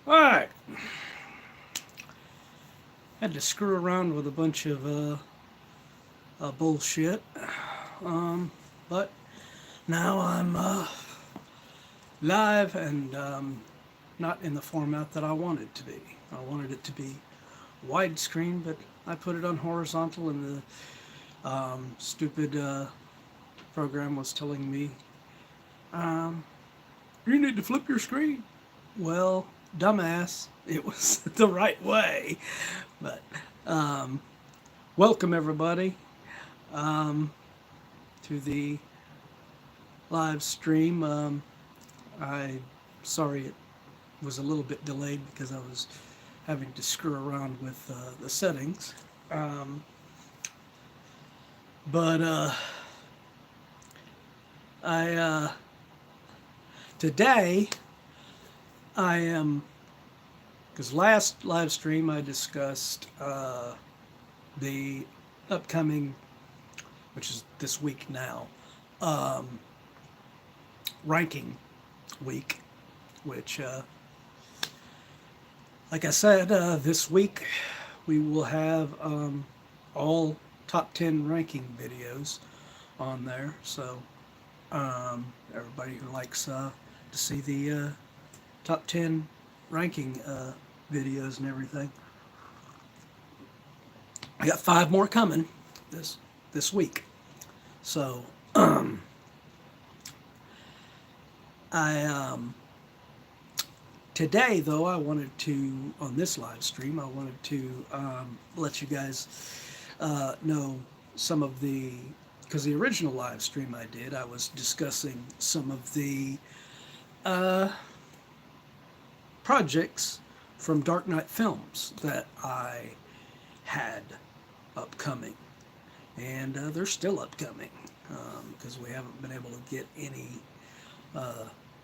Alright, had to screw around with a bunch of bullshit, but now I'm live and not in the format that I wanted to be. I wanted it to be widescreen, but I put it on horizontal, and the stupid program was telling me, um, you need to flip your screen. Well, dumbass, it was the right way. But welcome everybody to the live stream. I sorry it was a little bit delayed because I was having to screw around with the settings. But I today I am, because last live stream I discussed the upcoming, which is this week now, ranking week, which, like I said, this week we will have all top 10 ranking videos on there. So everybody who likes to see the top 10 ranking videos and everything, I got 5 more coming this week. So I today though I wanted to, on this live stream, I wanted to let you guys know some of the, because the original live stream I did, I was discussing some of the projects from Dark Knight Films that I had upcoming, and they're still upcoming because we haven't been able to get any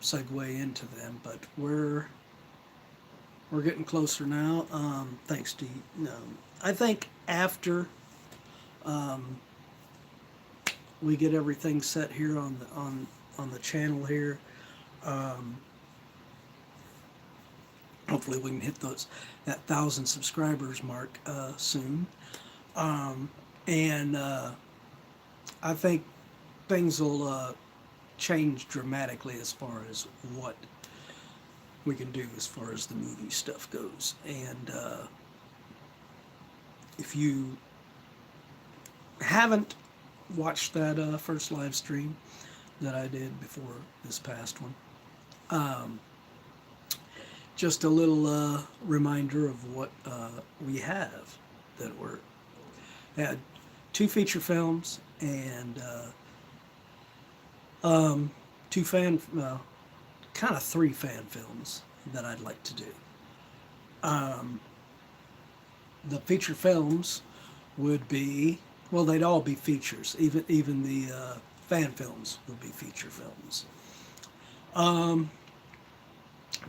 segue into them, but we're getting closer now. Thanks to I think after we get everything set here on the channel here, hopefully we can hit that 1,000 subscribers mark soon, and I think things will change dramatically as far as what we can do as far as the movie stuff goes. And if you haven't watched that first live stream that I did before this past one, just a little reminder of what we have. That had 2 feature films and 2 kind of 3 fan films that I'd like to do. The feature films would be, well, they'd all be features. Even the fan films would be feature films.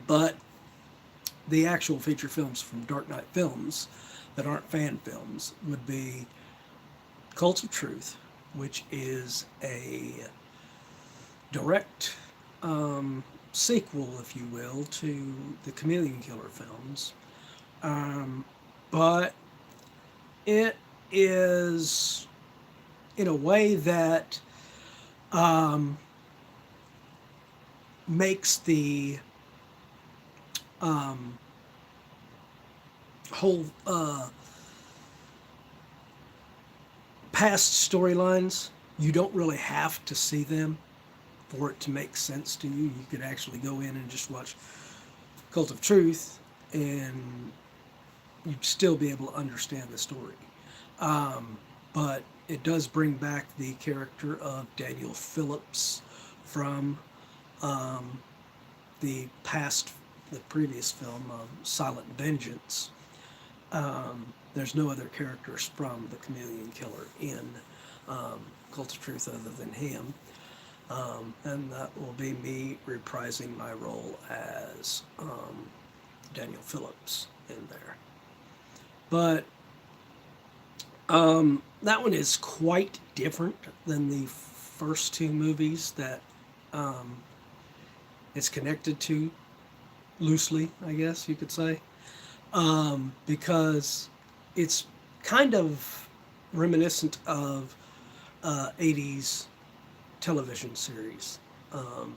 But the actual feature films from Dark Knight Films that aren't fan films would be Cult of Truth, which is a direct sequel, if you will, to the Chameleon Killer films. But it is in a way that makes the whole past storylines, you don't really have to see them for it to make sense to you. You could actually go in and just watch Cult of Truth and you'd still be able to understand the story. But it does bring back the character of Daniel Phillips from the previous film, Silent Vengeance. There's no other characters from the Chameleon Killer in Cult of Truth other than him. And that will be me reprising my role as Daniel Phillips in there. But that one is quite different than the first 2 movies that it's connected to loosely, I guess you could say, because it's kind of reminiscent of 80s television series, um,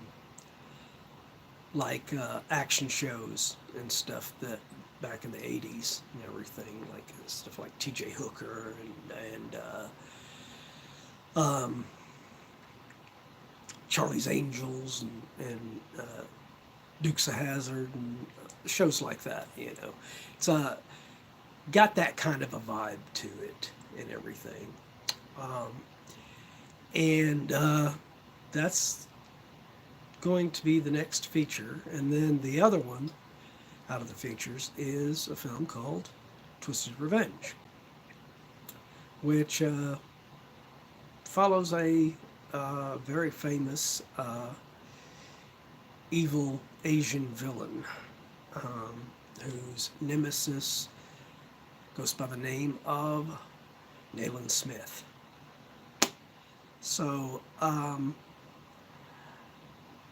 like action shows and stuff that back in the 80s and everything, like stuff like TJ Hooker and Charlie's Angels and Dukes of Hazzard and shows like that. It's got that kind of a vibe to it and everything, um, and that's going to be the next feature. And then the other one out of the features is a film called Twisted Revenge, which follows a very famous evil Asian villain um, whose nemesis goes by the name of Nayland Smith. So,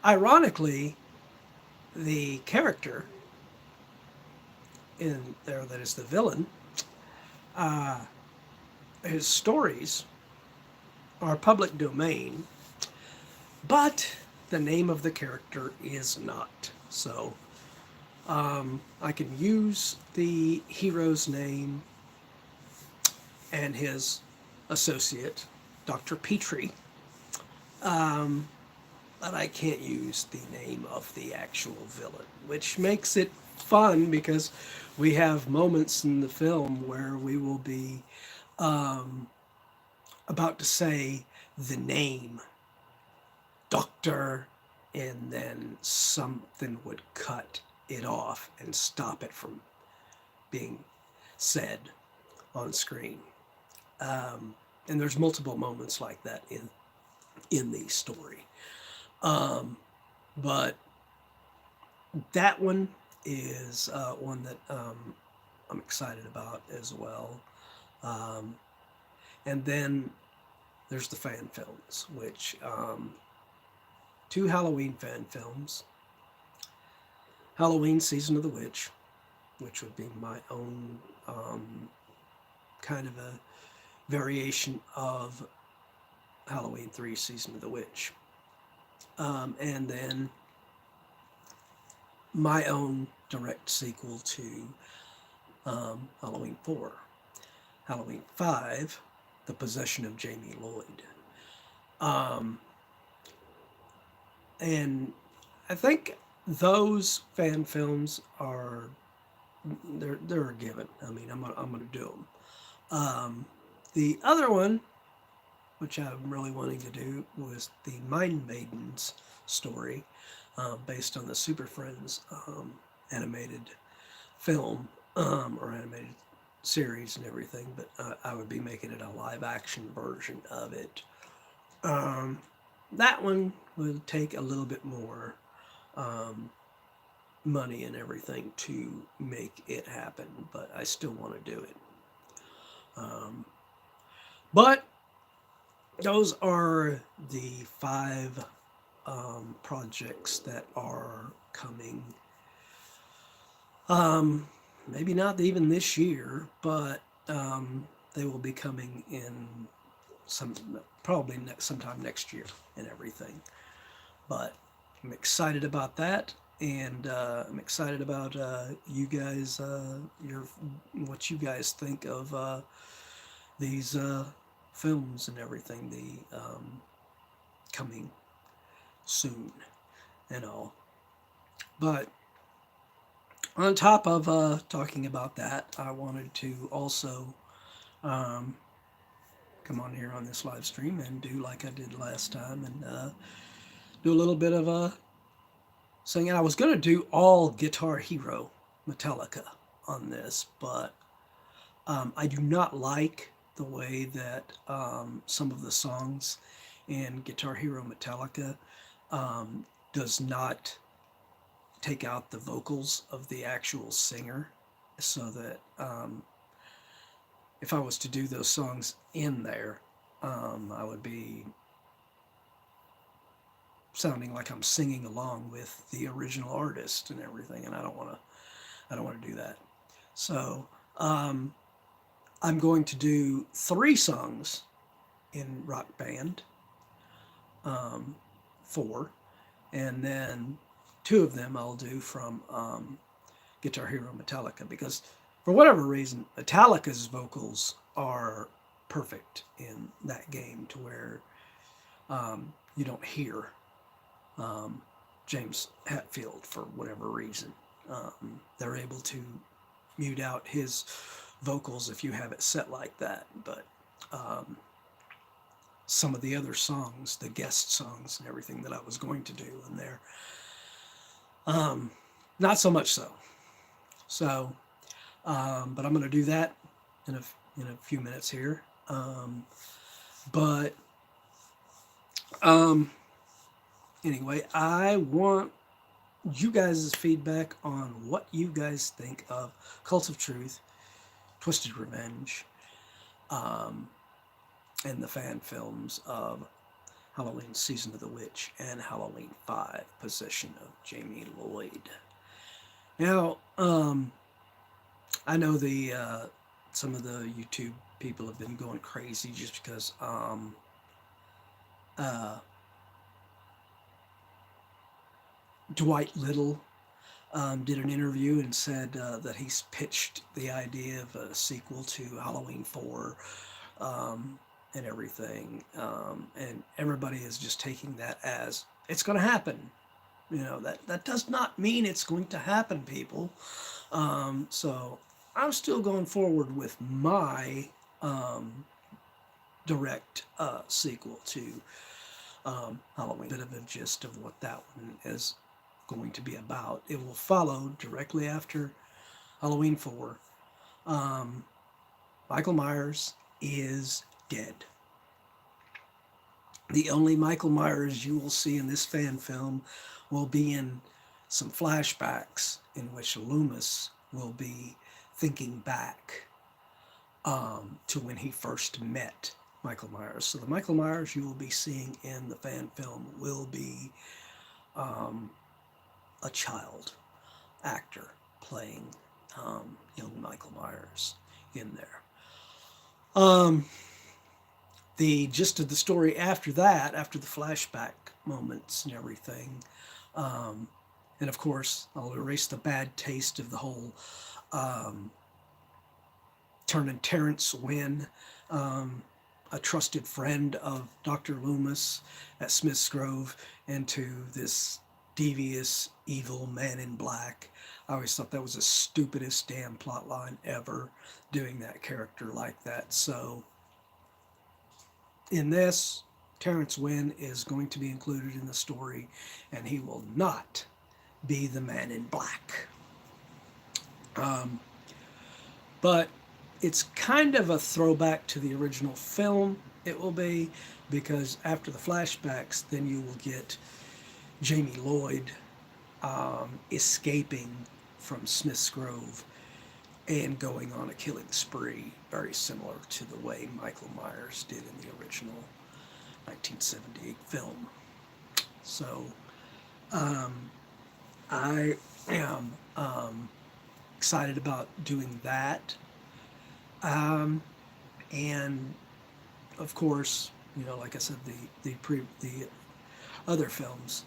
ironically, the character in there that is the villain, uh, his stories are public domain, but the name of the character is not. So I can use the hero's name and his associate, Dr. Petrie, but I can't use the name of the actual villain, which makes it fun because we have moments in the film where we will be about to say the name Doctor, and then something would cut it off and stop it from being said on screen. And there's multiple moments like that in the story. But that one is one that I'm excited about as well. And then there's the fan films, which two Halloween fan films. Halloween Season of the Witch, which would be my own kind of a variation of Halloween 3 Season of the Witch. And then my own direct sequel to Halloween 4. Halloween 5, The Possession of Jamie Lloyd. And I think those fan films are they're a given. I mean, I'm gonna do them. The other one, which I'm really wanting to do, was the Mind Maidens story, based on the Super Friends animated film or animated series and everything. But I would be making it a live action version of it. That one would take a little bit more money and everything to make it happen, but I still want to do it. But those are the 5 projects that are coming. Maybe not even this year, but they will be coming in probably sometime next year and everything. But I'm excited about that, and I'm excited about you guys, what you guys think of these films and everything, the coming soon and all. But on top of talking about that, I wanted to also come on here on this live stream and do like I did last time and do a little bit of singing. I was going to do all Guitar Hero Metallica on this, but I do not like the way that some of the songs in Guitar Hero Metallica does not take out the vocals of the actual singer, so that if I was to do those songs in there, I would be sounding like I'm singing along with the original artist and everything, and I don't want to do that. So I'm going to do 3 songs in Rock Band, 4, and then 2 of them I'll do from Guitar Hero Metallica, because for whatever reason Metallica's vocals are perfect in that game to where you don't hear James Hetfield for whatever reason. They're able to mute out his vocals if you have it set like that, but some of the other songs, the guest songs and everything that I was going to do in there, not so much so. So, but I'm going to do that in a few minutes here. But anyway, I want you guys' feedback on what you guys think of Cult of Truth, Twisted Revenge, and the fan films of Halloween Season of the Witch and Halloween 5 Possession of Jamie Lloyd. Now, I know some of the YouTube people have been going crazy just because Dwight Little did an interview and said that he's pitched the idea of a sequel to Halloween 4 and everything. And everybody is just taking that as it's going to happen. That does not mean it's going to happen, people. So I'm still going forward with my direct sequel to Halloween. A bit of a gist of what that one is going to be about. It will follow directly after Halloween 4. Michael Myers is dead. The only Michael Myers you will see in this fan film will be in some flashbacks in which Loomis will be thinking back to when he first met Michael Myers. So the Michael Myers you will be seeing in the fan film will be a child actor playing young Michael Myers in there. The gist of the story after that, after the flashback moments and everything, and of course I'll erase the bad taste of the whole turning Terrence Wynn, a trusted friend of Dr. Loomis at Smith's Grove, into this devious, evil man in black. I always thought that was the stupidest damn plot line ever, doing that character like that. So in this, Terrence Wynn is going to be included in the story, and he will not be the man in black. But it's kind of a throwback to the original film, it will be, because after the flashbacks, then you will get Jamie Lloyd escaping from Smith's Grove and going on a killing spree, very similar to the way Michael Myers did in the original 1978 film. So I am excited about doing that. And of course, like I said, the other films,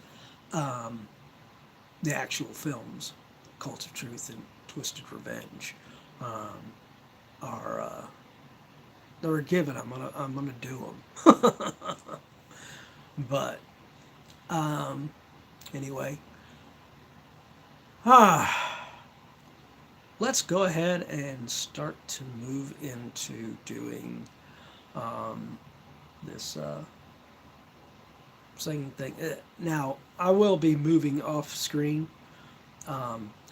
the actual films, Cult of Truth and Twisted Revenge, are they're a given. I'm gonna do them. But anyway, let's go ahead and start to move into doing this singing thing. Now, I will be moving off screen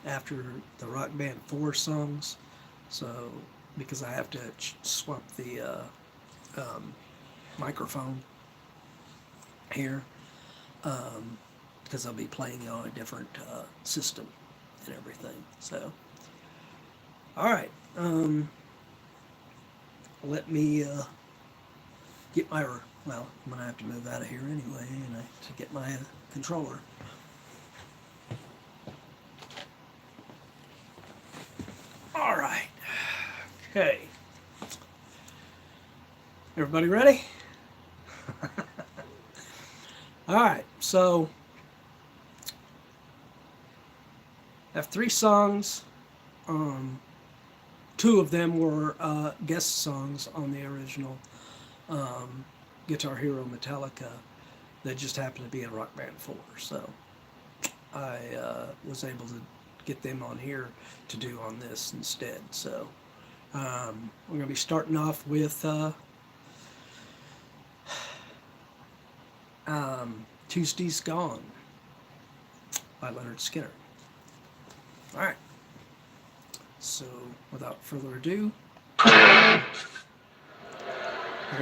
after the Rock Band 4 songs, so because I have to swap the microphone here, because I'll be playing on a different system and everything. So, all right, let me get my, well, I'm gonna have to move out of here anyway, and to get my controller. All right. Okay. Everybody ready? All right. So I have 3 songs. Two of them were guest songs on the original Guitar Hero Metallica that just happened to be in Rock Band 4. So I was able to get them on here to do on this instead. So we're going to be starting off with Tuesday's Gone by Lynyrd Skynyrd. All right. So without further ado, here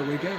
we go.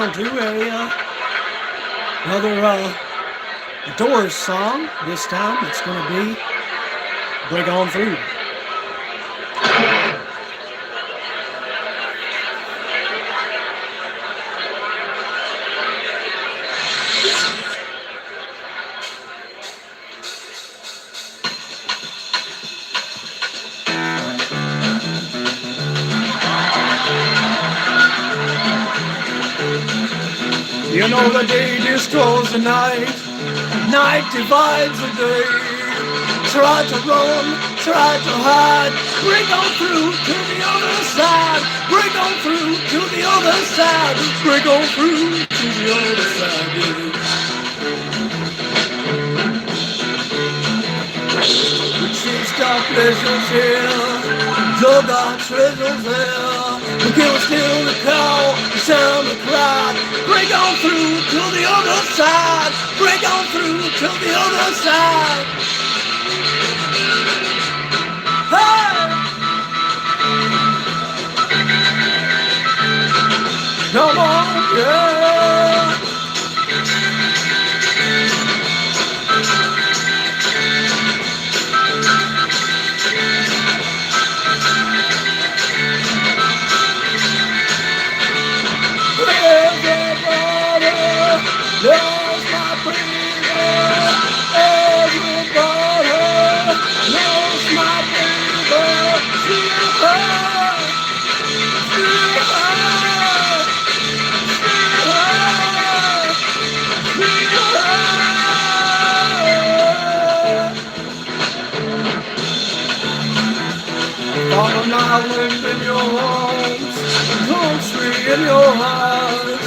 on to another Doors song. This time it's going to be Break On Through. You know the day destroys the night, night divides the day. Try to run, try to hide, break on through to the other side. Break on through to the other side. Break on through to the other side, yeah. We chased our pleasures here, dug our treasures there. We can steal the call, the sound the cry. Break on through to the other side. Break on through to the other side. Hey! Come on, yeah! Lost my baby, everybody lost my baby. See her, see her, see her. On an island in your arms, country in your heart,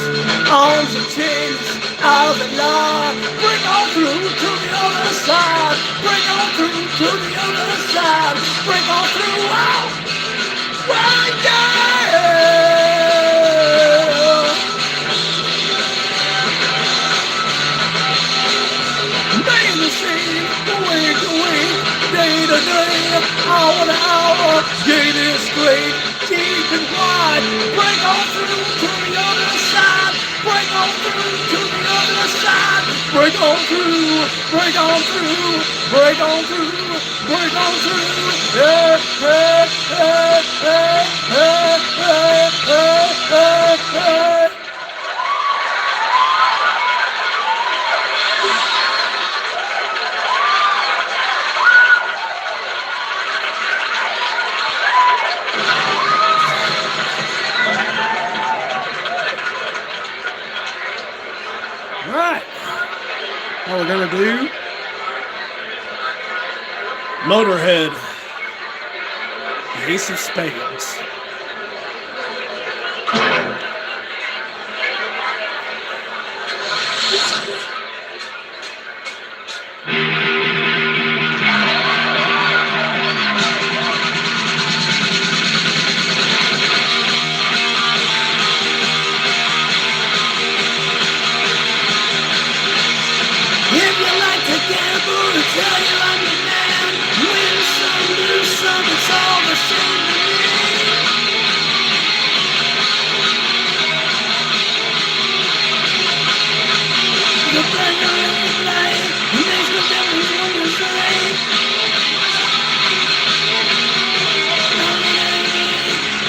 arms of chains. Out the line, break on through to the other side. Break on through to the other side. Break on through, wow, wow, yeah. Day to see, week to week, day to day, hour to hour. Gate is straight, deep and wide. Break on through to the other side. Break on through to the other side. Break on through, break on through, break on through, break on through. Hey, hey, hey, hey, hey, hey, hey, hey, hey. Right, what we're gonna do, Motorhead, the Ace of Spades. Tell you I'm the man. Win some, lose some, it's all the same to me. The banger in the play, it makes no difference what you say.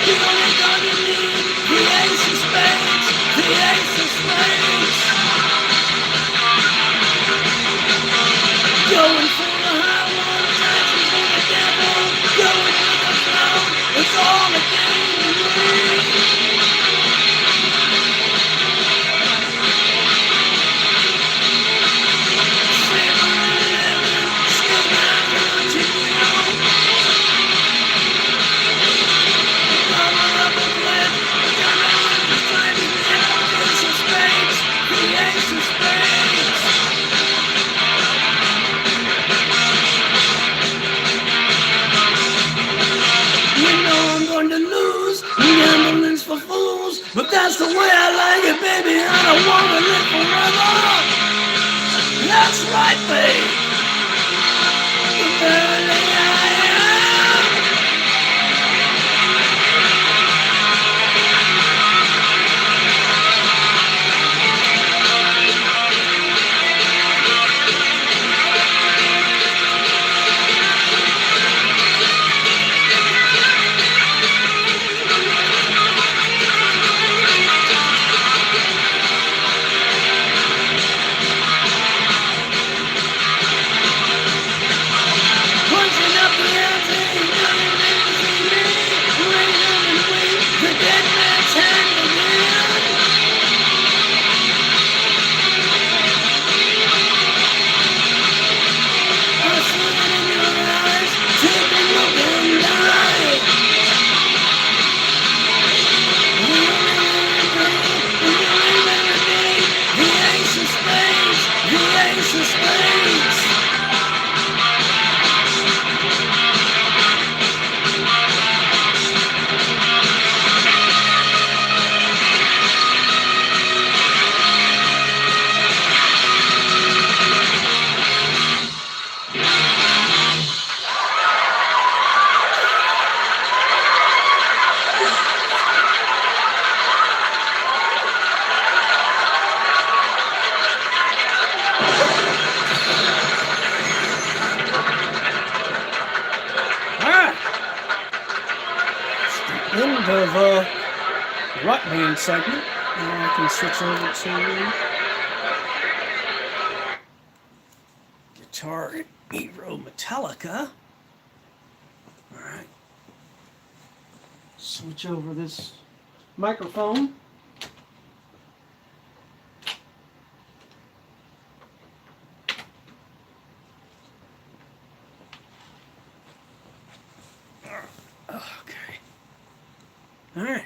The only God you need, the Ace of Spades, the Ace of Spades. Going for the highway. Ace of Spades! End of rock band segment. Now I can switch over to Guitar Hero Metallica. Alright. Switch over this microphone. Okay. All right.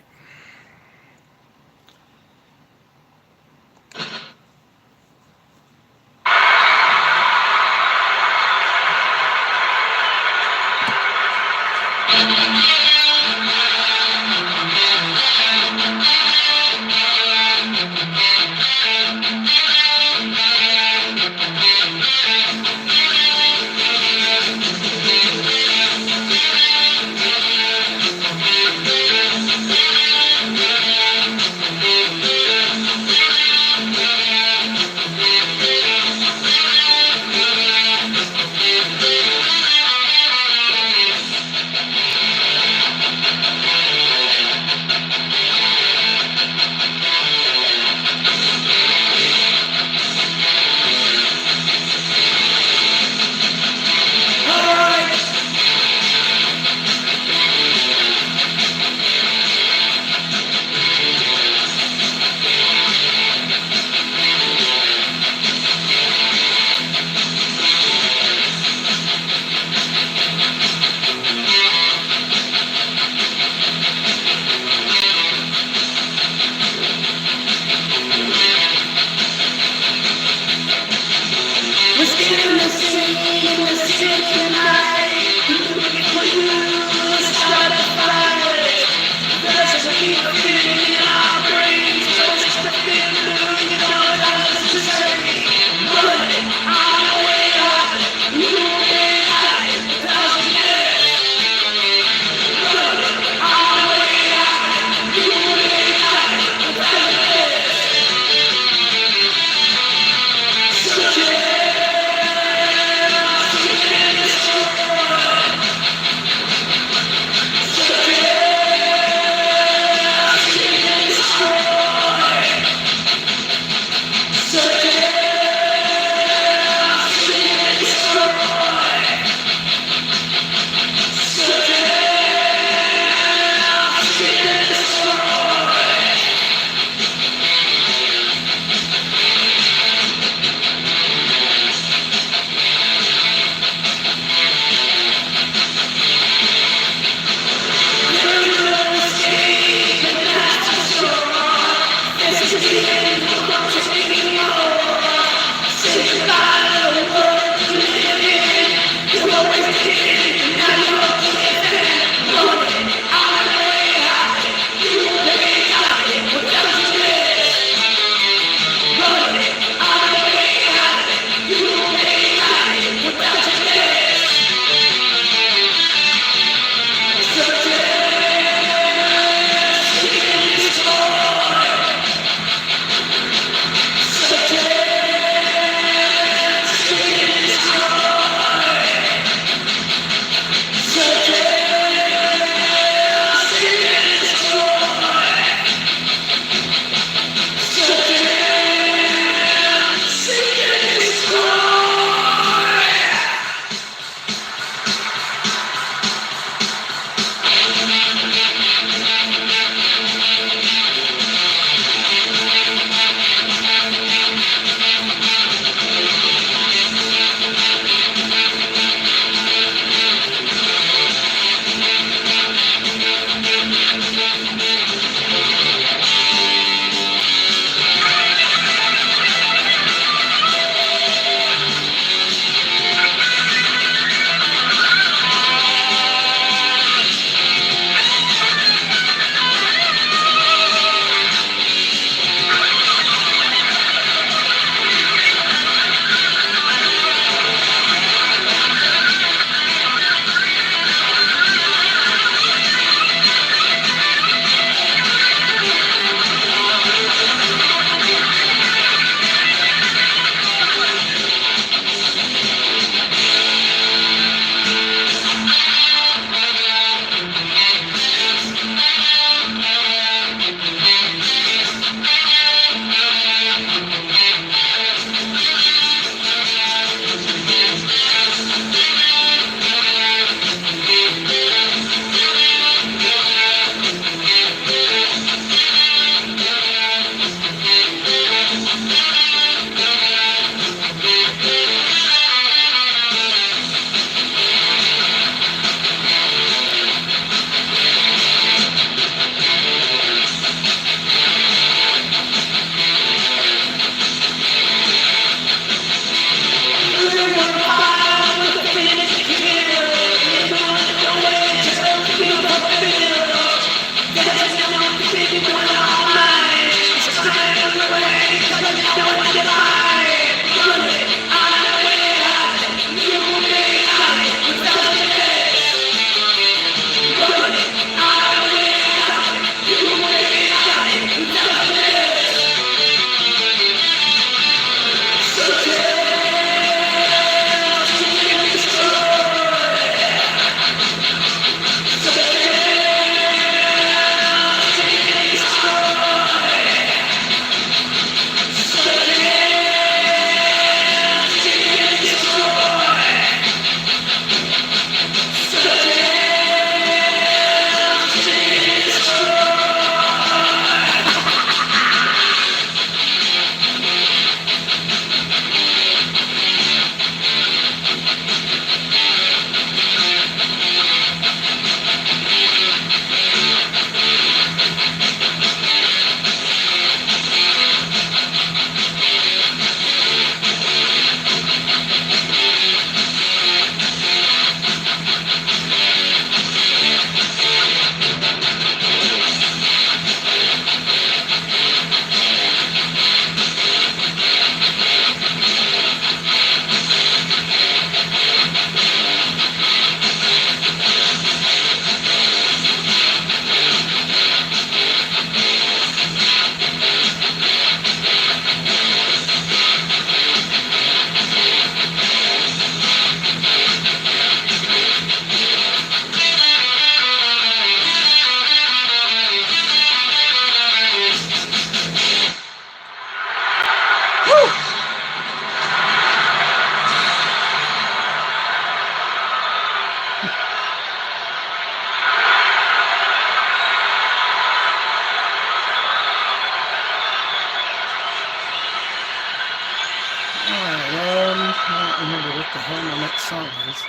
I don't remember what the hell my next song is.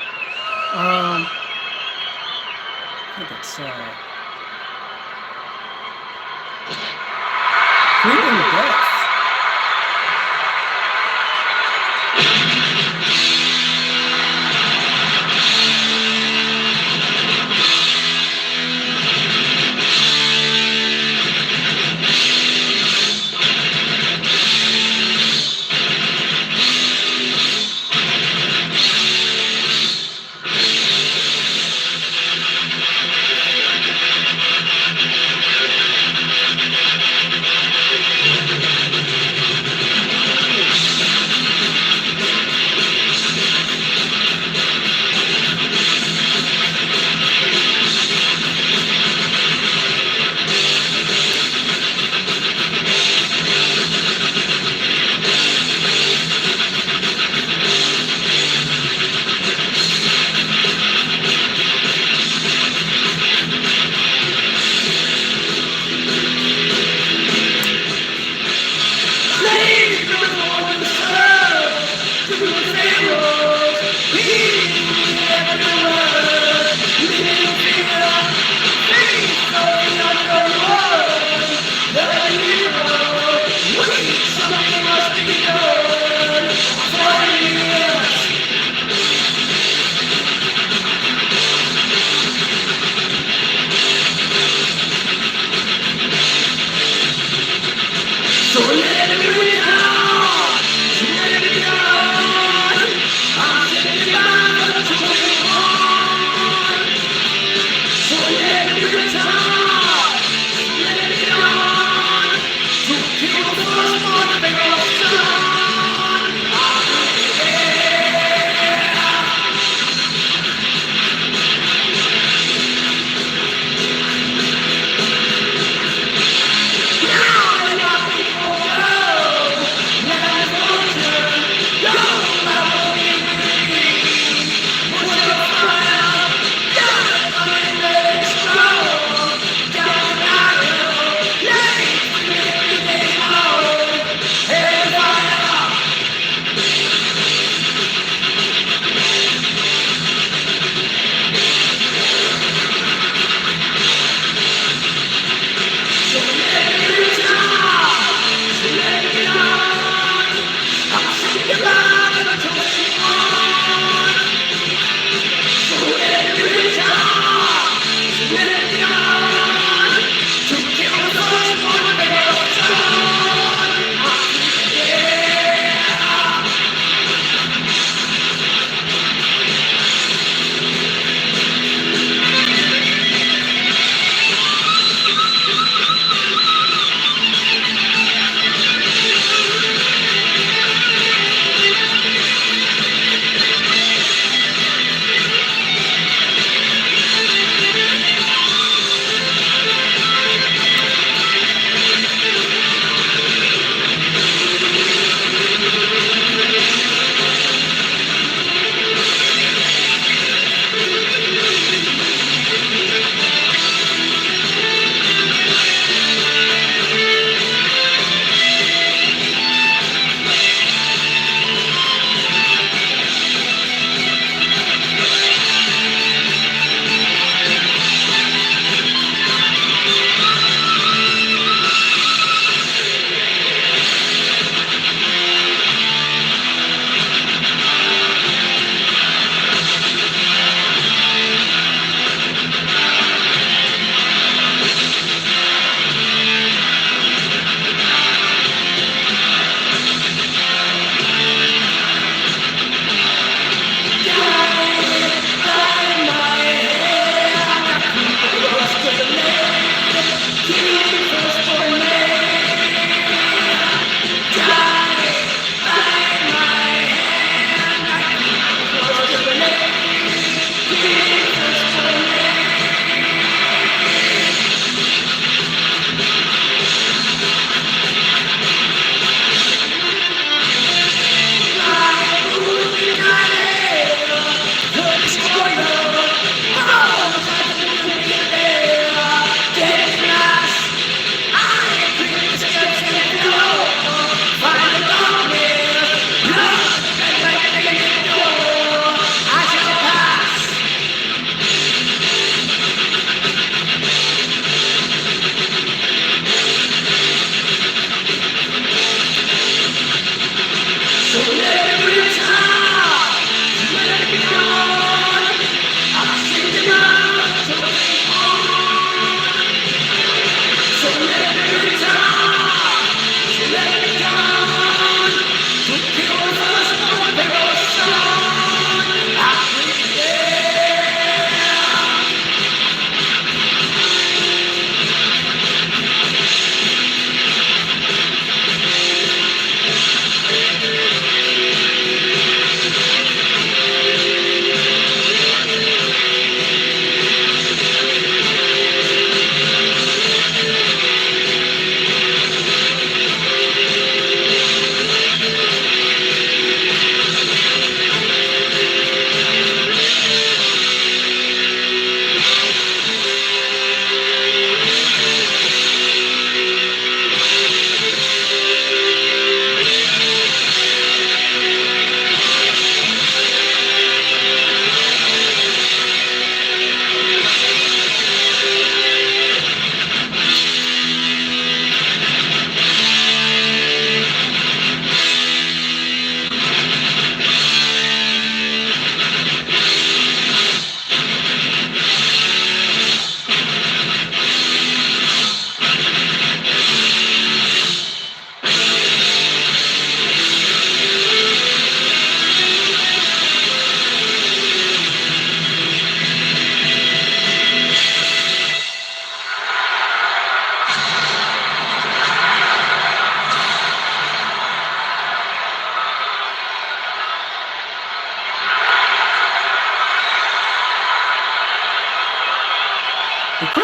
I think it's Creeping Death.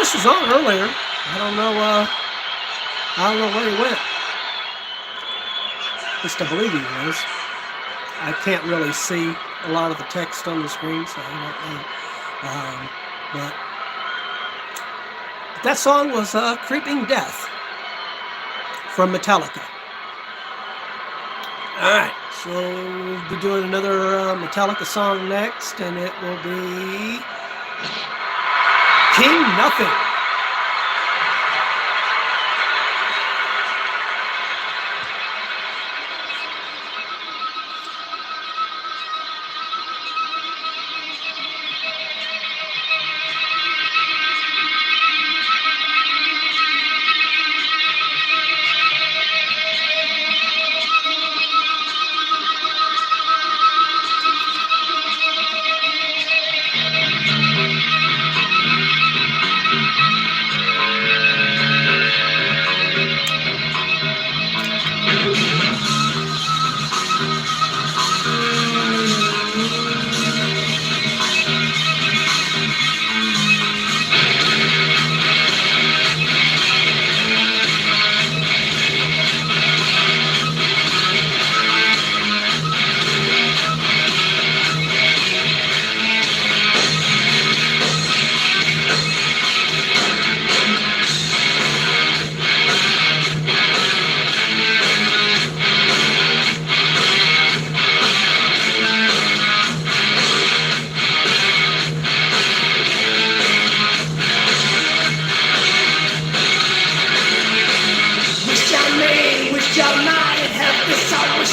Chris was on earlier. I don't know. I don't know where he went. At least I believe he was. I can't really see a lot of the text on the screen, so I don't know. But that song was "Creeping Death" from Metallica. All right, so we'll be doing another Metallica song next, and it will be King Nothing.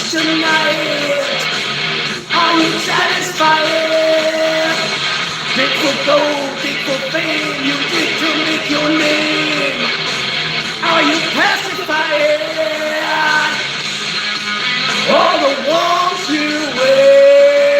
Tonight, are you satisfied? Dig for gold, dig for fame, you dig to make your name. Are you pacified? All the walls you wear,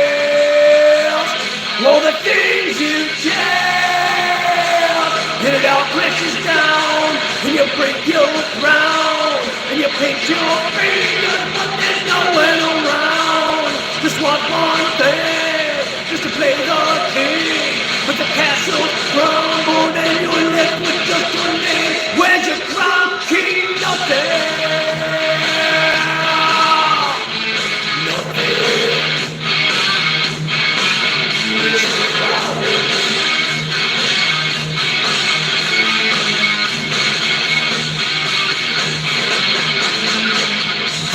all the things you tell, and it all crashes down, and you break your ground, and you paint your fingers, but there's no one around. Just want one thing, just to play the king. But the castle's crumbled and you're left with just your name. Where's your crown, King Nothing?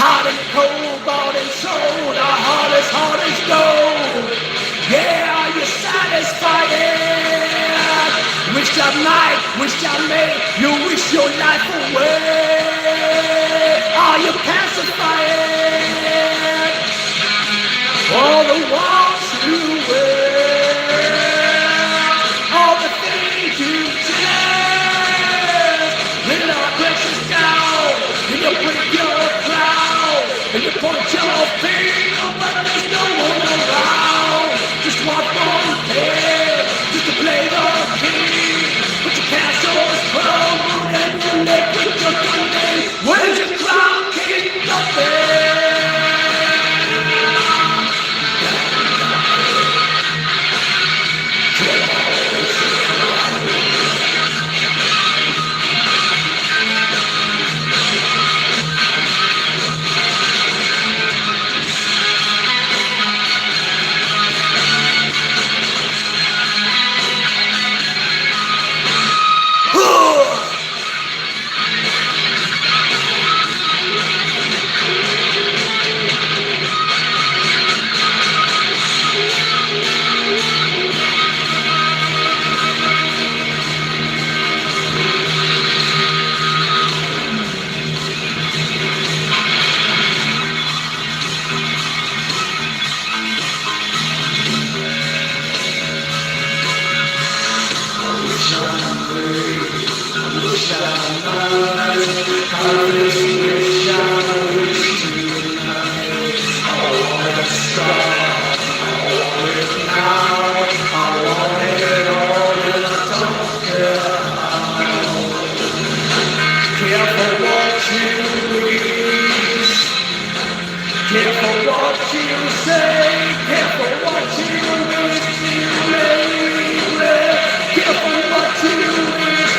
Hot and cold, bought and sold, our heart as gold. Yeah, are you satisfied? Wish I might, wish I may, you wish your life away. Are you pacified? All the walls you wear, all the things you tell, when it all crashes down, and you break your crown, and you point your finger, but there's no one around. Just want one thing, just to play the king. But your castle's crumbled and you're left with just one name. Where's your crown, King Nothing? Careful what you say, careful what you wish you may regret. Careful what you wish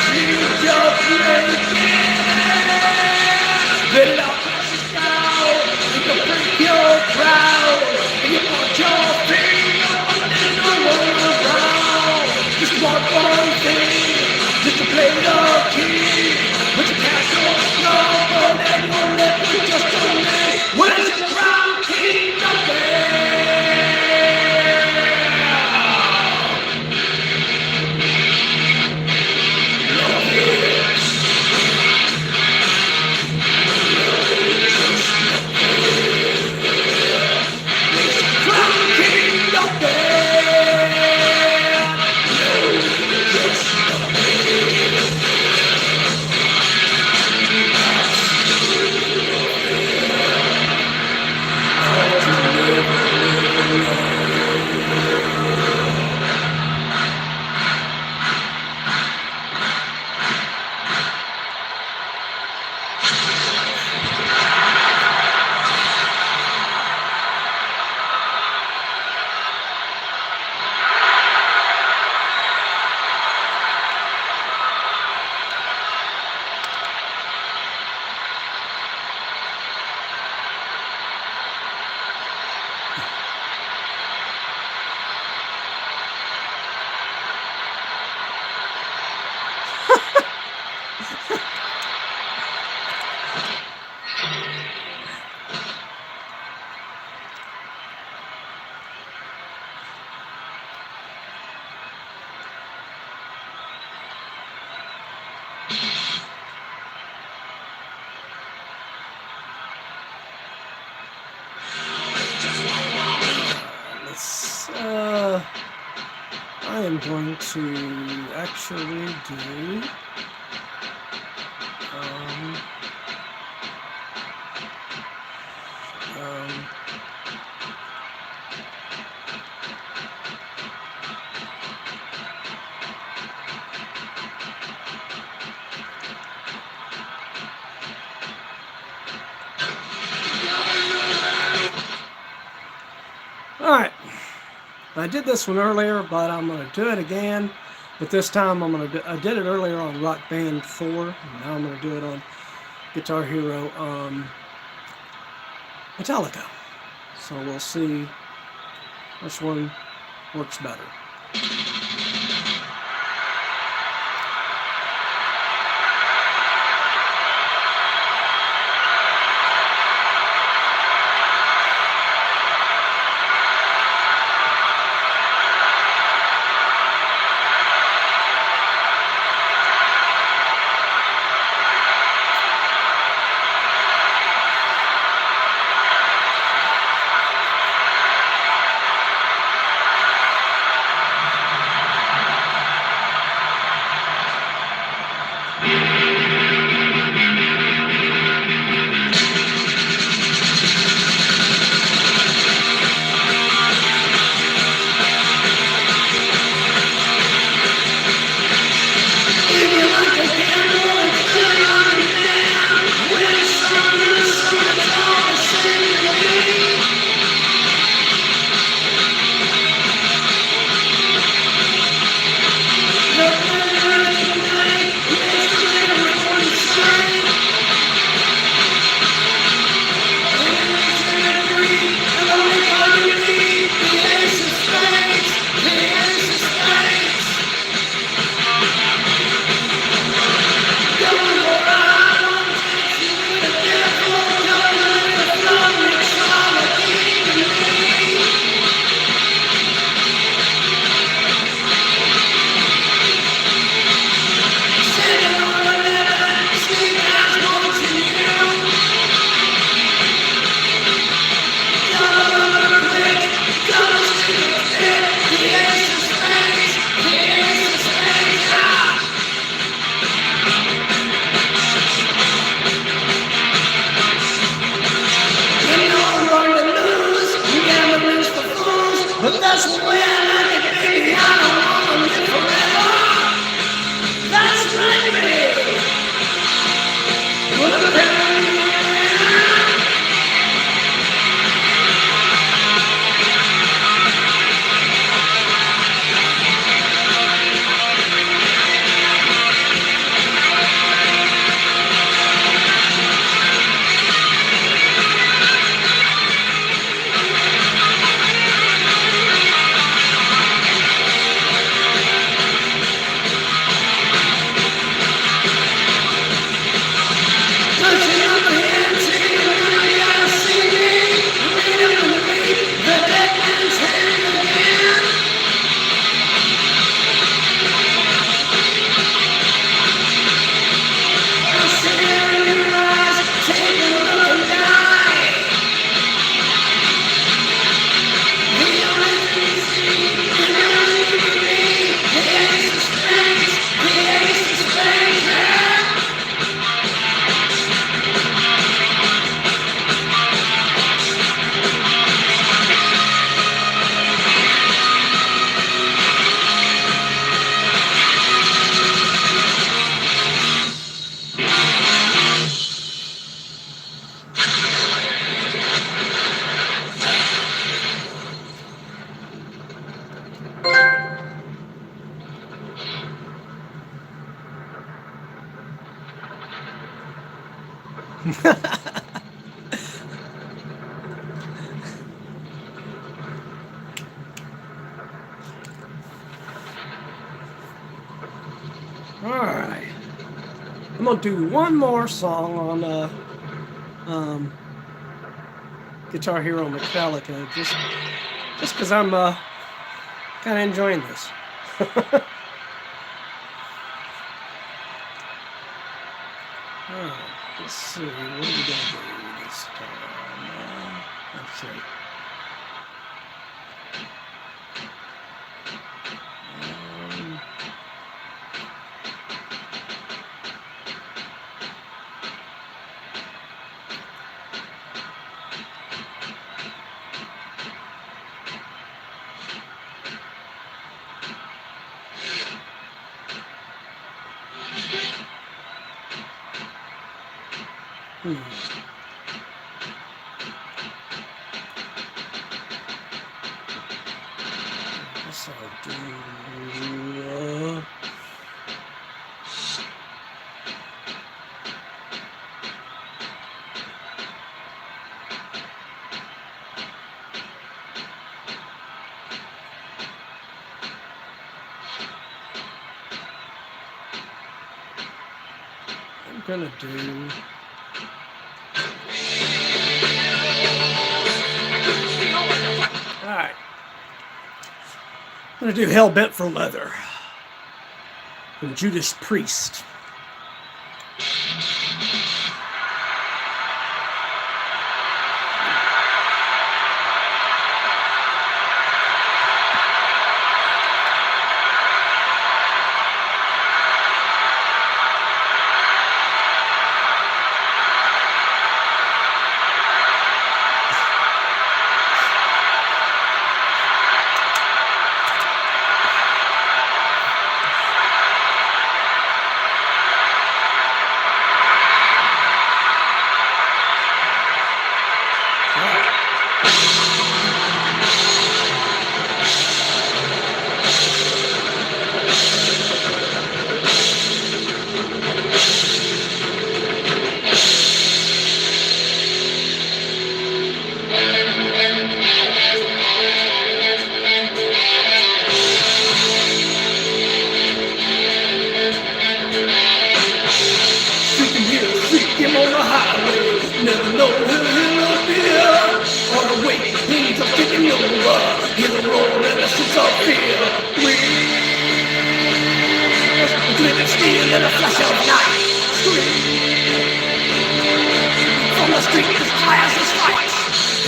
I'm going to actually do um, um, all right. I did this one earlier, but I'm going to do it again. But this time I did it earlier on Rock Band 4. And now I'm going to do it on Guitar Hero Metallica. So we'll see which one works better. But that's the way I like it, baby. I don't want to live forever. That's right, baby. Well, alright. I'm gonna do one more song on Guitar Hero Metallica, just because I'm kind of enjoying this. Alright, let's see, what are we gonna do this time? Let's see. Hmm. I guess I'll do. I'm gonna do. All right. I'm gonna do Hell Bent for Leather from Judas Priest. Freaking here, freaking on the highway. Never know who he'll appear. On the way, things are taking over. Hear the roar and the shoots of fear. We're driven steel in a flash of light. Scream from the street as high as the stripes.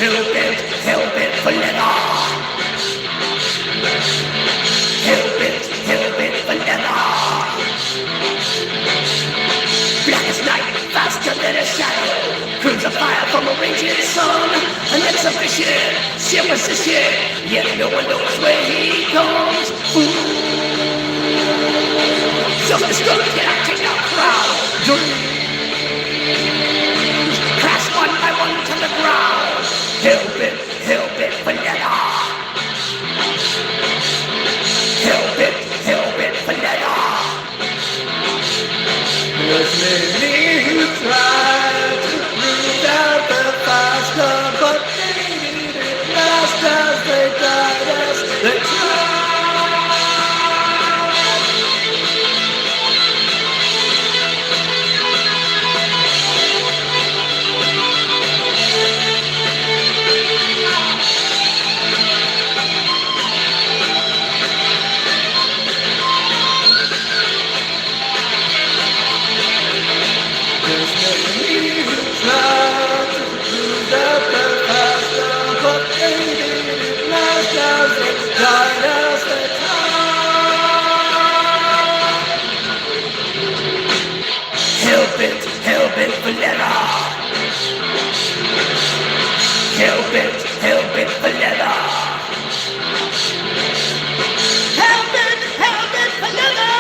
Hell bent for leather. Hell bent for leather. Black as night, faster than a shadow. Cruise of fire from a raging sun. An exhibition, sheer position. Yet no one knows where he comes. Self-destruct, acting out crowd. Dreams crash one by one to the ground. Hell bent for leather. Hell bent for leather. There's many who tried to prove that they're faster, but they didn't last as they died as they tried. There's many who tried to prove that they're faster, but they didn't last as they died as they tried. Hell bent for leather. Hell bent for leather. Hell bent for leather. Hell bent for leather.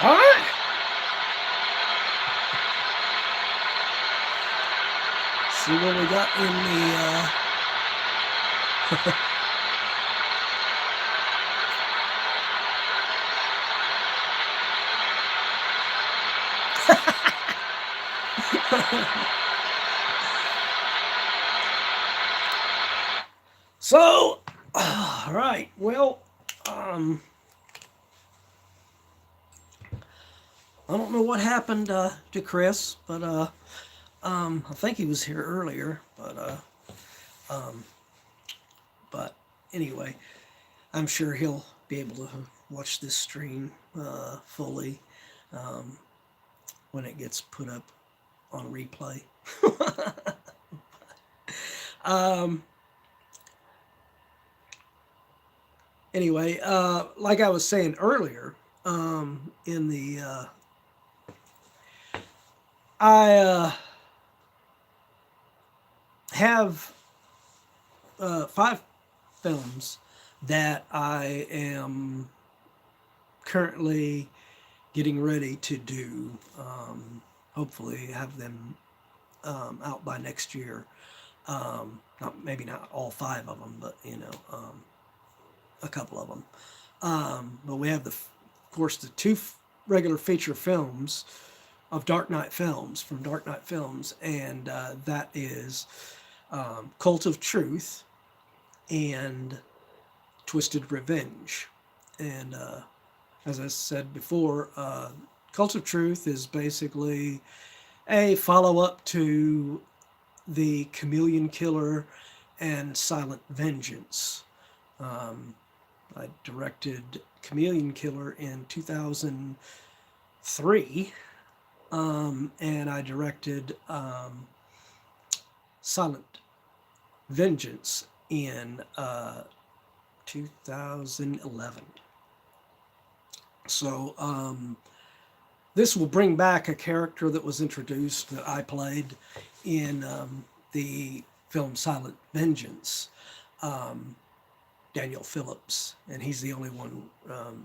All right. See what we got in the So, all right. Well, I don't know what happened to Chris, but I think he was here earlier, but anyway, I'm sure he'll be able to watch this stream fully. when it gets put up on replay. um, anyway, like I was saying earlier, in the I have 5 films that I am currently getting ready to do. Hopefully, have them out by next year. Not maybe not all 5 of them, but a couple of them. But we have of course, the 2 regular feature films of Dark Knight Films from Dark Knight Films, and that is Cult of Truth and Twisted Revenge. And as I said before, Cult of Truth is basically a follow-up to the Chameleon Killer and Silent Vengeance. I directed Chameleon Killer in 2003, and I directed Silent Vengeance in 2011. So this will bring back a character that was introduced that I played in the film Silent Vengeance, Daniel Phillips, and he's the only one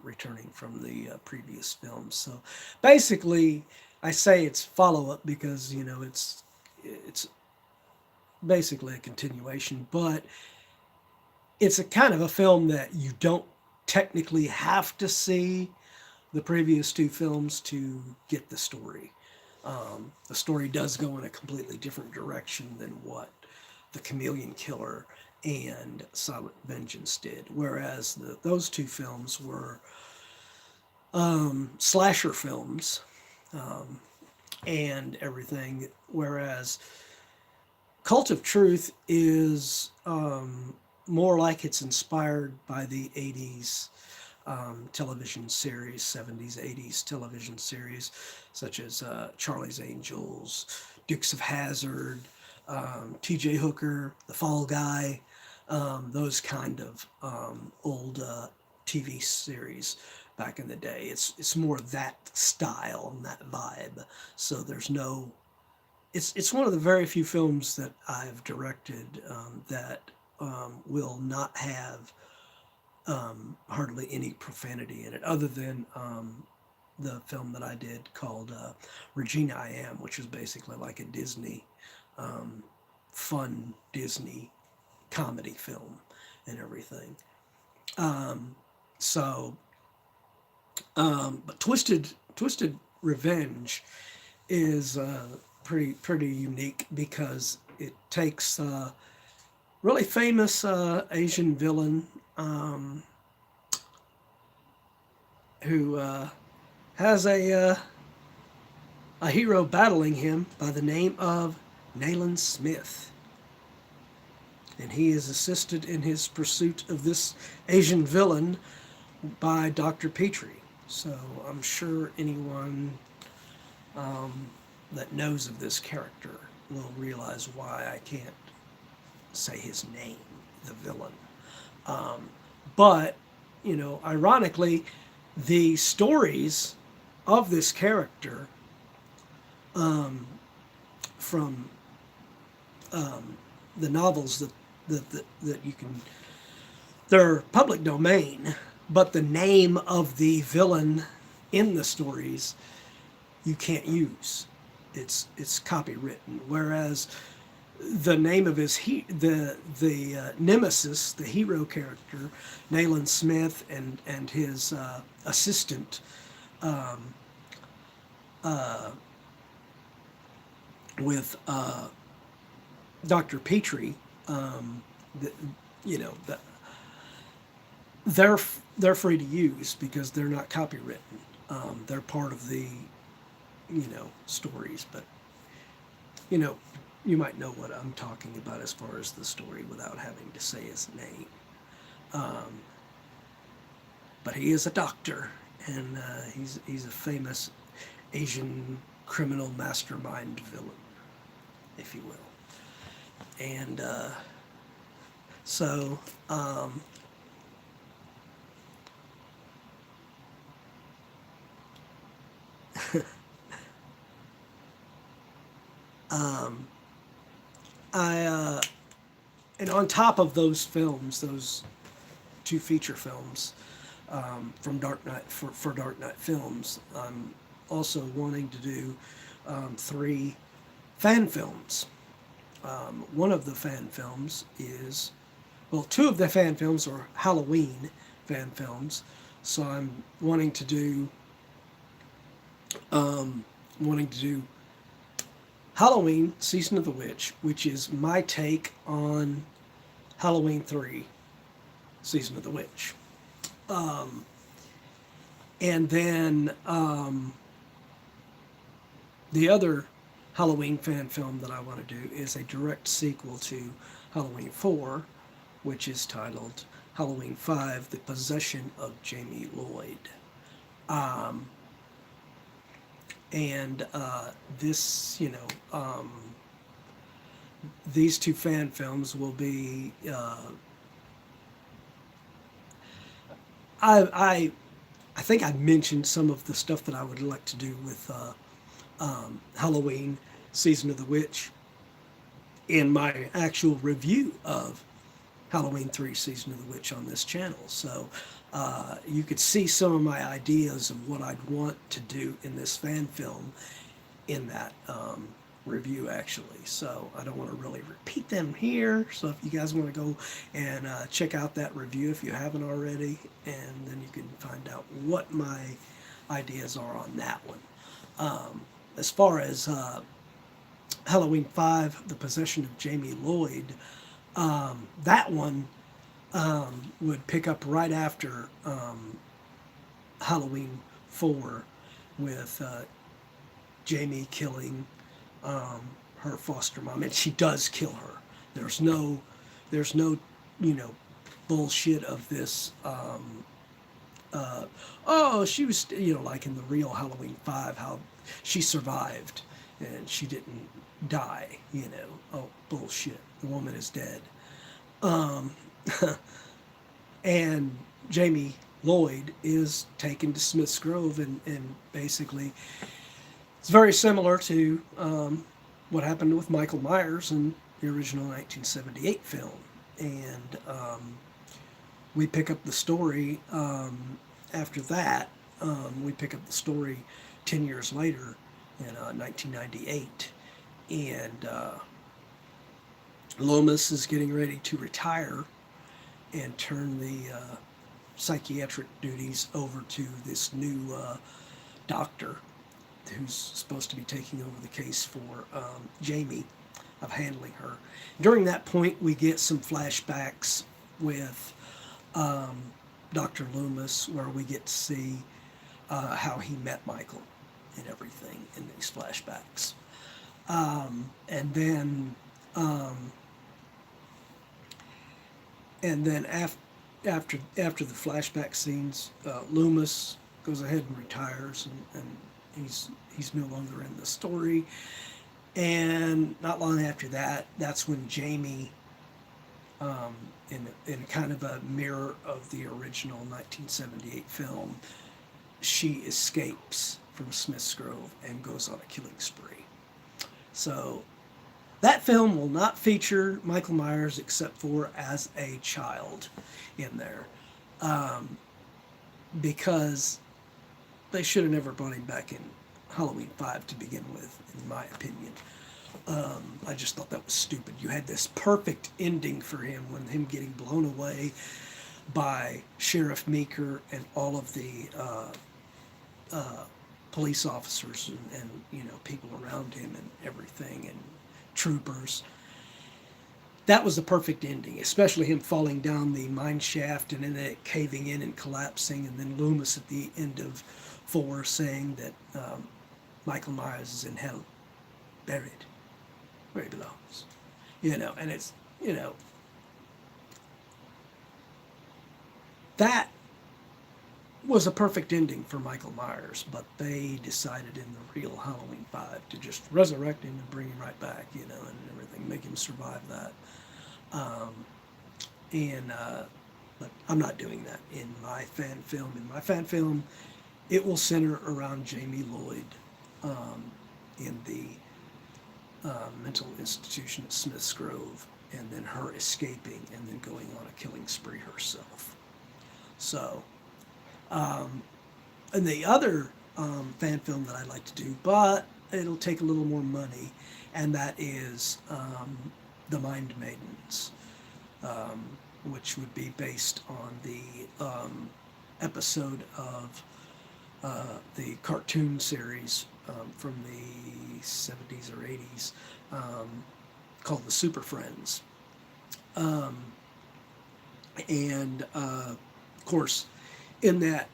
returning from the previous film. So basically, I say it's follow-up because it's basically a continuation, but it's a kind of a film that you don't technically have to see the previous 2 films to get the story. The story does go in a completely different direction than what the Chameleon Killer and Silent Vengeance did, whereas those 2 films were slasher films and everything, whereas Cult of Truth is more like it's inspired by the 80s television series, 70s, 80s television series, such as Charlie's Angels, Dukes of Hazzard, T.J. Hooker, The Fall Guy, those kind of old TV series back in the day. It's more that style and that vibe. So there's no. It's one of the very few films that I've directed that will not have hardly any profanity in it, other than the film that I did called Regina I Am, which is basically like a Disney, fun Disney comedy film and everything. But Twisted Revenge is pretty unique because it takes really famous Asian villain who has a hero battling him by the name of Nayland Smith. And he is assisted in his pursuit of this Asian villain by Dr. Petrie. So I'm sure anyone that knows of this character will realize why I can't say his name, the villain. But, ironically, the stories of this character from the novels that you can, they're public domain, but the name of the villain in the stories you can't use. It's copywritten, whereas the name of the nemesis, the hero character, Nayland Smith, and his assistant, with Dr. Petrie, they're free to use because they're not copywritten. They're part of the stories, but you might know what I'm talking about as far as the story without having to say his name. But he is a doctor, and he's a famous. Asian criminal mastermind villain, if you will. And so and on top of those films, those two feature films from Dark Knight for Dark Knight Films, I'm also wanting to do 3 fan films. One of the fan films is, well, 2 of the fan films are Halloween fan films. So I'm wanting to do Halloween Season of the Witch, which is my take on Halloween 3 Season of the Witch. And then the other Halloween fan film that I want to do is a direct sequel to Halloween 4, which is titled Halloween 5, The Possession of Jamie Lloyd. This, these 2 fan films will be, I think I mentioned some of the stuff that I would like to do with Halloween Season of the Witch in my actual review of Halloween 3 Season of the Witch on this channel. So you could see some of my ideas of what I'd want to do in this fan film in that review, actually. So I don't want to really repeat them here. So if you guys want to go and check out that review if you haven't already, and then you can find out what my ideas are on that one. As far as Halloween 5, The Possession of Jamie Lloyd, that one would pick up right after Halloween 4 with Jamie killing her foster mom, and she does kill her. There's no bullshit of this. She was, like in the real Halloween 5, how she survived and she didn't die. Oh, bullshit. The woman is dead. And Jamie Lloyd is taken to Smith's Grove, and basically it's very similar to what happened with Michael Myers in the original 1978 film. And we pick up the story after that. We pick up the story 10 years later in 1998. And Loomis is getting ready to retire and turn the psychiatric duties over to this new doctor who's supposed to be taking over the case for Jamie, of handling her. During that point, we get some flashbacks with Dr. Loomis, where we get to see how he met Michael and everything in these flashbacks. And then after the flashback scenes, Loomis goes ahead and retires, and he's no longer in the story. And not long after that, that's when Jamie, in kind of a mirror of the original 1978 film, she escapes from Smith's Grove and goes on a killing spree. So that film will not feature Michael Myers except for as a child in there, because they should have never brought him back in Halloween 5 to begin with, in my opinion. I just thought that was stupid. You had this perfect ending for him, when him getting blown away by Sheriff Meeker and all of the police officers and people around him and everything, and troopers. That was the perfect ending, especially him falling down the mine shaft and then it caving in and collapsing, and then Loomis at the end of 4 saying that Michael Myers is in hell, buried where he belongs. And it's, was a perfect ending for Michael Myers, but they decided in the real Halloween 5 to just resurrect him and bring him right back, you know, and everything, make him survive that. Um, and but I'm not doing that in my fan film. In my fan film, it will center around Jamie Lloyd in the mental institution at Smith's Grove, and then her escaping and then going on a killing spree herself. So, and the other fan film that I'd like to do, but it'll take a little more money, and that is The Mind Maidens, which would be based on the episode of the cartoon series from the 70s or 80s called The Super Friends. And of course, in that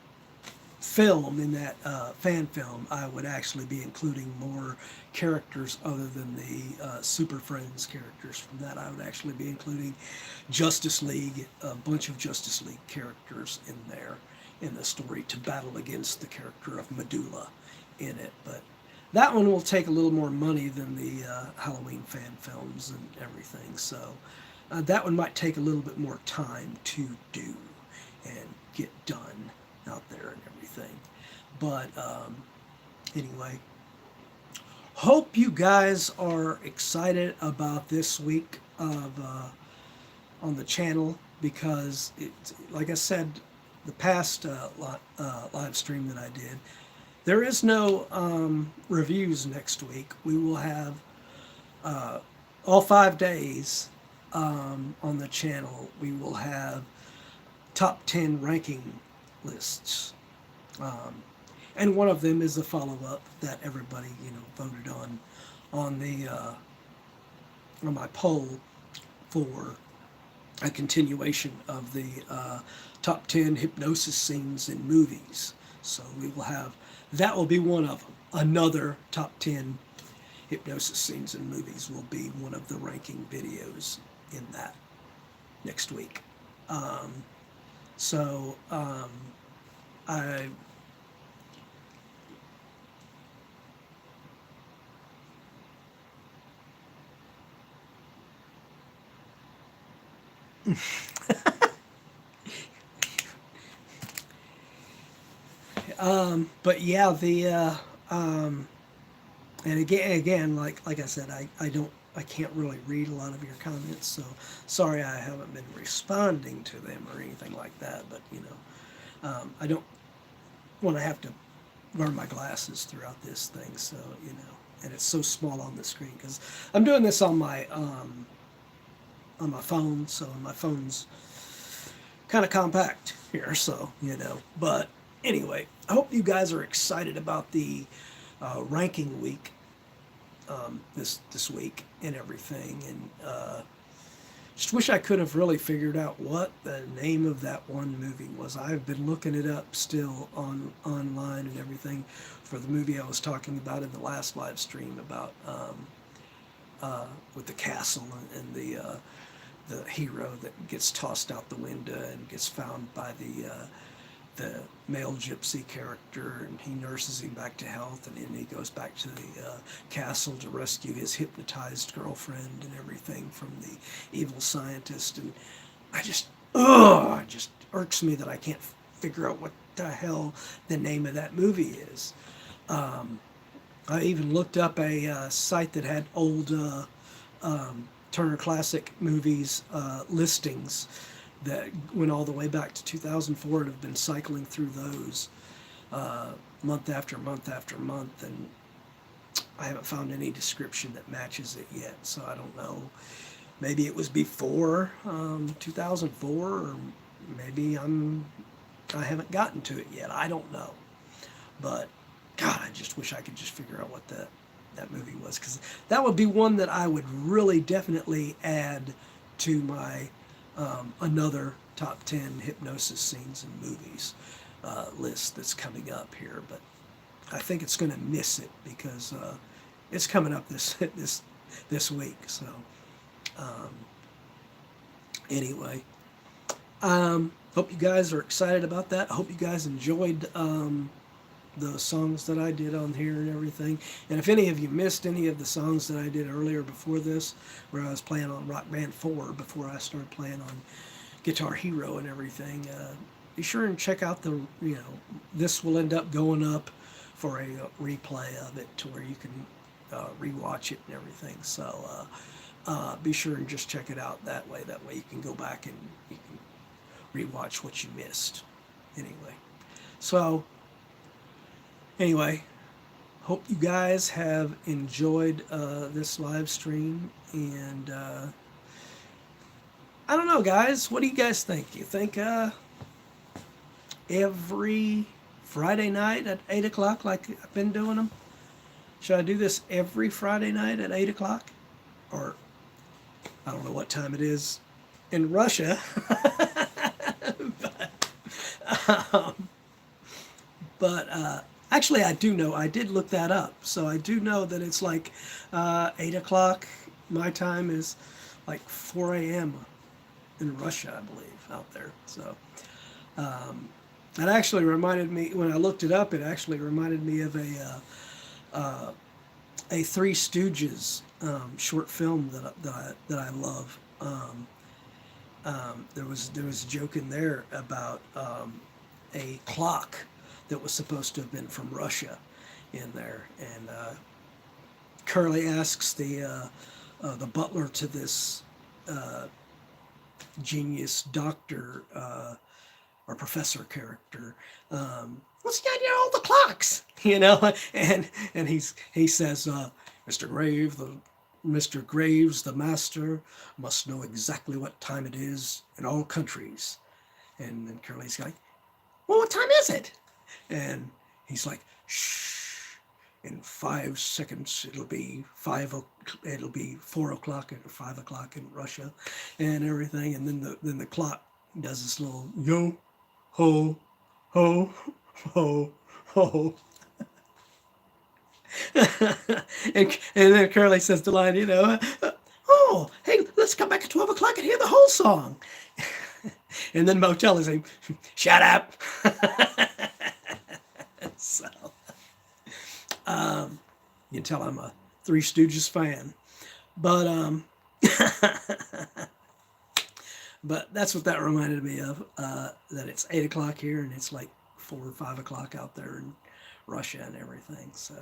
film, in that fan film, I would actually be including more characters other than the Super Friends characters from that. I would actually be including Justice League, a bunch of Justice League characters in there in the story to battle against the character of Medulla in it. But that one will take a little more money than the Halloween fan films and everything. So that one might take a little bit more time to do and get done out there and everything. But anyway, hope you guys are excited about this week of on the channel, because it's, like I said, the past live stream that I did, there is no reviews next week. We will have all 5 days on the channel. We will have top 10 ranking lists, and one of them is the follow-up that everybody, you know, voted on the on my poll for a continuation of the top 10 hypnosis scenes in movies. So we will have, that will be one of them. Another top 10 hypnosis scenes in movies will be one of the ranking videos in that next week. I but yeah, the and again, like I said, I can't really read a lot of your comments, so sorry I haven't been responding to them or anything like that. But you know, I don't want to have to wear my glasses throughout this thing, so you know, and it's so small on the screen because I'm doing this on my phone, so my phone's kind of compact here, so you know. But anyway, I hope you guys are excited about the ranking week this week and everything, and just wish I could have really figured out what the name of that one movie was. I've been looking it up still online and everything for the movie I was talking about in the last live stream about with the castle and the hero that gets tossed out the window and gets found by the male gypsy character, and he nurses him back to health, and then he goes back to the castle to rescue his hypnotized girlfriend and everything from the evil scientist. And it just irks me that I can't figure out what the hell the name of that movie is. I even looked up a site that had old Turner Classic Movies listings that went all the way back to 2004, and have been cycling through those month after month after month, and I haven't found any description that matches it yet, so I don't know. Maybe it was before 2004, or maybe I haven't gotten to it yet. I don't know. But God, I just wish I could just figure out what that movie was, because that would be one that I would really definitely add to my another top 10 hypnosis scenes in movies list that's coming up here. But I think it's going to miss it because it's coming up this week. So anyway, hope you guys are excited about that. I hope you guys enjoyed the songs that I did on here and everything. And if any of you missed any of the songs that I did earlier before this, where I was playing on Rock Band 4 before I started playing on Guitar Hero and everything, be sure and check out the, this will end up going up for a replay of it to where you can rewatch it and everything. So be sure and just check it out that way. That way you can go back and you can rewatch what you missed. Anyway, so anyway, hope you guys have enjoyed this live stream, and I don't know, guys, what do you guys think? You think every Friday night at 8 o'clock like I've been doing them? Should I do this every Friday night at 8 o'clock? Or I don't know what time it is in Russia. but actually, I do know. I did look that up. So I do know that it's like 8 o'clock. My time is like 4 a.m. in Russia, I believe, out there. So that actually reminded me, when I looked it up, it actually reminded me of a Three Stooges short film that I love. There was a joke in there about a clock that was supposed to have been from Russia in there, and Curly asks the butler to this genius doctor or professor character, what's the idea of all the clocks? And he says, Mr. Graves, the master, must know exactly what time it is in all countries. And then Curly's like, well, what time is it? And he's like, shh, in 5 seconds it'll be 4 o'clock or 5 o'clock in Russia and everything. And then the clock does this little yo ho ho ho ho. and then Curly says the line, oh, hey, let's come back at 12 o'clock and hear the whole song. And then Motel is saying, shut up. So, you can tell I'm a Three Stooges fan. But, but that's what that reminded me of, that it's 8 o'clock here and it's like 4 or 5 o'clock out there in Russia and everything. So,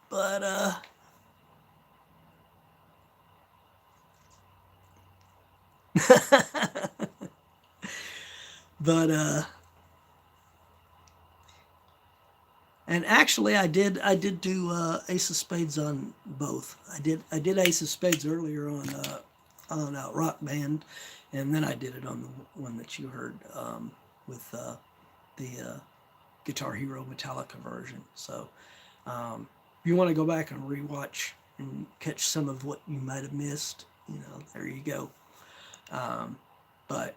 but and actually I did do Ace of Spades on both. I did Ace of Spades earlier on Rock Band, and then I did it on the one that you heard with the Guitar Hero Metallica version. So if you want to go back and rewatch and catch some of what you might have missed, there you go. But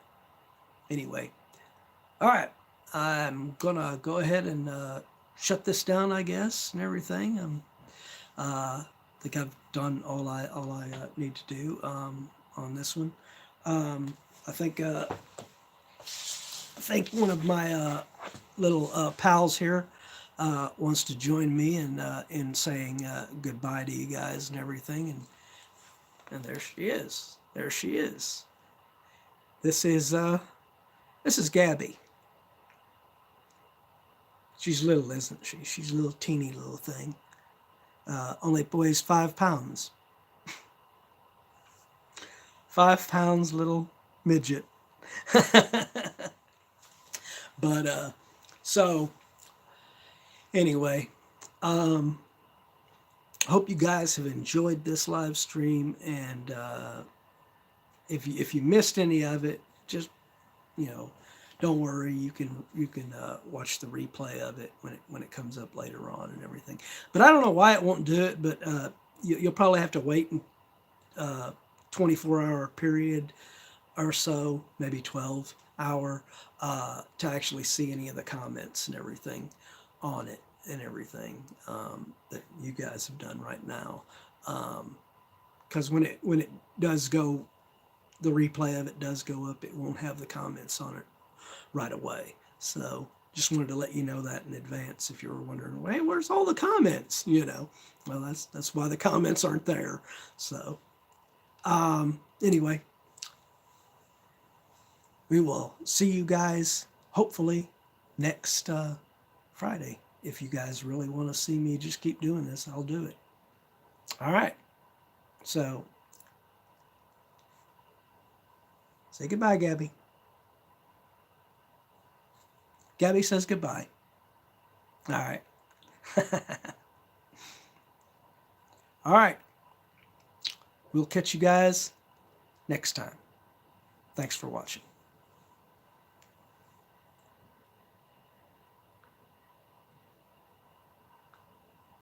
anyway, all right, I'm gonna go ahead and shut this down, I guess, and everything. I think I've done all I need to do on this one. I think one of my little pals here wants to join me in saying goodbye to you guys and everything, and there she is. There she is. This is Gabby. She's little, isn't she? She's a little teeny little thing. Only weighs 5 pounds. 5 pounds, little midget. But so anyway, hope you guys have enjoyed this live stream, and if you missed any of it, just don't worry. You can watch the replay of it when it comes up later on and everything. But I don't know why it won't do it. But you'll probably have to wait 24-hour period or so, maybe 12-hour, to actually see any of the comments and everything on it and everything that you guys have done right now. Because when it does go the replay of it does go up, it won't have the comments on it right away. So just wanted to let you know that in advance if you were wondering, hey, where's all the comments? Well, that's why the comments aren't there. So anyway, we will see you guys hopefully next Friday. If you guys really want to see me just keep doing this, I'll do it. All right. So say goodbye, Gabby. Gabby says goodbye. All right. All right. We'll catch you guys next time. Thanks for watching.